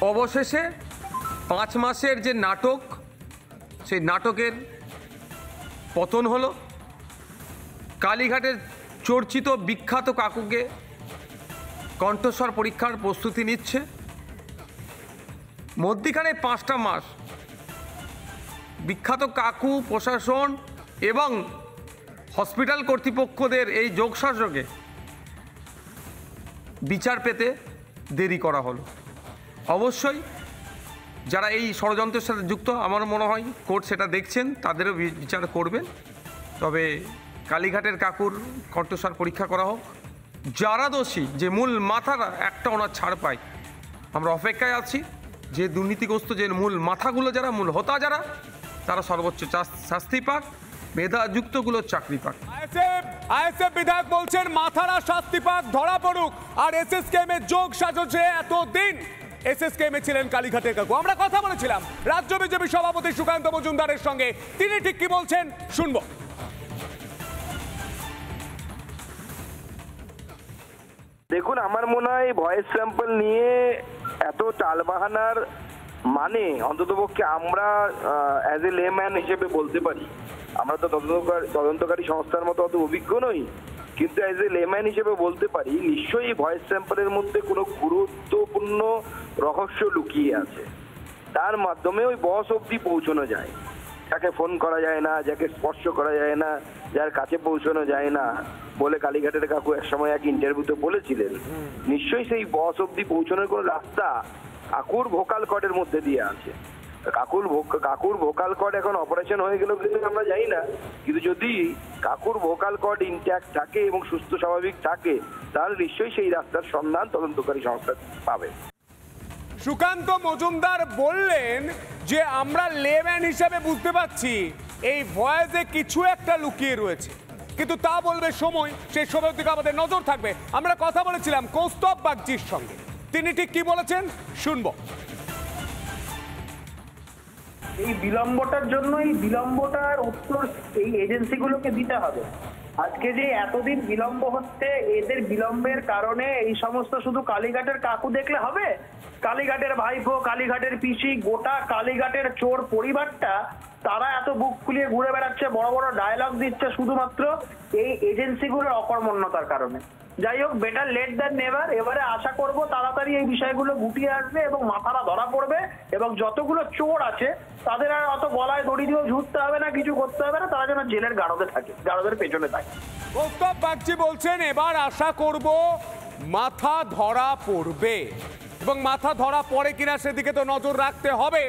অবশেষে 5 মাসের যে নাটক, সেই নাটকের পতন হলো। কালীঘাটের চর্চিত বিখ্যাত কাকুকে কণ্ঠস্বর পরীক্ষার প্রস্তুতি নিচ্ছে। মধ্যিখানে 5টা মাস বিখ্যাত কাকু, প্রশাসন এবং হসপিটাল কর্তৃপক্ষদের এই যোগসাজশে বিচার পেতে দেরি করা হলো। অবশ্যই যারা এই ষড়যন্ত্রের সাথে যুক্ত, আমার মনে হয় কোর্ট সেটা দেখছেন, তাদেরও বিচার করবেন। তবে কালীঘাটের কাকুর কণ্ঠস্বর পরীক্ষা করা হোক, যারা দোষী, যে মূল মাথারা একটা ওনার ছাড় পায়। আমরা অপেক্ষায় আছি যে দুর্নীতিগ্রস্ত যে মূল মাথাগুলো, যারা মূল হোতা, যারা তারা সর্বোচ্চ শাস্তি পাক, মেধাযুক্তগুলো চাকরি পাক। আইএসএফ বিধায়ক বলছেন মাথারা শাস্তি পাক, ধরা পড়ুক। আর এসএসকেএম এর যোগ সাজছে এতদিন এসএসকেএম ছিলেন কালীঘাটের কাকু। আমরা কথা বলেছিলাম রাজ্য বিজেপি সভাপতি সুকান্ত মজুমদারের সঙ্গে, তিনি ঠিক কি বলছেন শুনবো। দেখুন, আমার মনে হয় ভয়েস স্যাম্পল নিয়ে এত টালবাহানার মানে অন্ততপক্ষে আমরা অ্যাজ এ লেম্যান হিসেবে বলতে পারি। আমরা তো তদন্তকারী সংস্থার মতো অত অভিজ্ঞ নই, কিন্তু অ্যাজ এ লেম্যান হিসেবে বলতে পারি নিশ্চয়ই ভয়েস স্যাম্পলের মধ্যে কোনো গুরুত্বপূর্ণ রহস্য লুকিয়ে আছে। তার মাধ্যমে ওই বস অবধি পৌঁছানো যায়, যাকে ফোন করা যায় না, যাকে স্পর্শ করা যায় না, যার কাছে পৌঁছানো যায় না বলে কালীঘাটের কাকু একসময় এক ইন্টারভিউতে বলেছিলেন। নিশ্চয়ই সেই বস অবধি পৌঁছানোর কোনো রাস্তা কাকুর ভোকাল কর্ডের মধ্যে দিয়ে আছে। কাকুর ভোকাল কর্ড এখন অপারেশন হয়ে গেল কিন্তু আমরা জানি না, কিন্তু যদি কাকুর ভোকাল কর্ড ইনট্যাক্ট থাকে এবং সুস্থ স্বাভাবিক থাকে, তাহলে নিশ্চয়ই সেই রাস্তার সন্ধান তদন্তকারী সংস্থা পাবে। সুকান্ত মজুমদার বললেন যে আমরা লেম্যান হিসেবে বুঝতে পারছি এই ভয়েসে কিছু একটা লুকিয়ে রয়েছে, কিন্তু তা বলবে সময়, সেই সময়ের দিকে আমাদের নজর থাকবে। আমরা কথা বলেছিলাম কৌস্তব বাগচির সঙ্গে, তিনি ঠিক কি বলেছেন শুনবো। এই বিলম্বটার জন্য এই বিলম্বটার উত্তর এই এজেন্সিগুলোকে দিতে হবে। আজকে যে এতদিন বিলম্ব হচ্ছে, এদের বিলম্বের কারণে এই সমস্ত শুধু কালীঘাটের কাকু দেখলে হবে? কালীঘাটের ভাইপো, কালীঘাটের পিসি, গোটা কালীঘাটের চোর পরিবারটা তারা এত বুক ফুলিয়ে ঘুরে বেড়াচ্ছে, বড় বড় ডায়লগ দিচ্ছে শুধুমাত্র এই এজেন্সিগুলোর অকর্মণ্যতার কারণে। যাই হোক, বেটার লেট দ্যান নেভার। এবারে আশা করব তাড়াতাড়ি এই বিষয়গুলো গুটিয়ে আসবে এবং মাথারা ধরা পড়বে, এবং যতগুলো চোর আছে তাদের আর অত গলায় দড়ি দিয়েও ঝুঁকতে হবে না, কিছু করতে হবে না, তারা যেন জেলের গাড়দে থাকে, গাড়দের পেছনে থাকে। কৌস্তব বাগচি বলছেন এবার আশা করব মাথা ধরা পড়বে, এবং মাথা ধরা পড়ে কিনা সেদিকে তো নজর রাখতে হবে।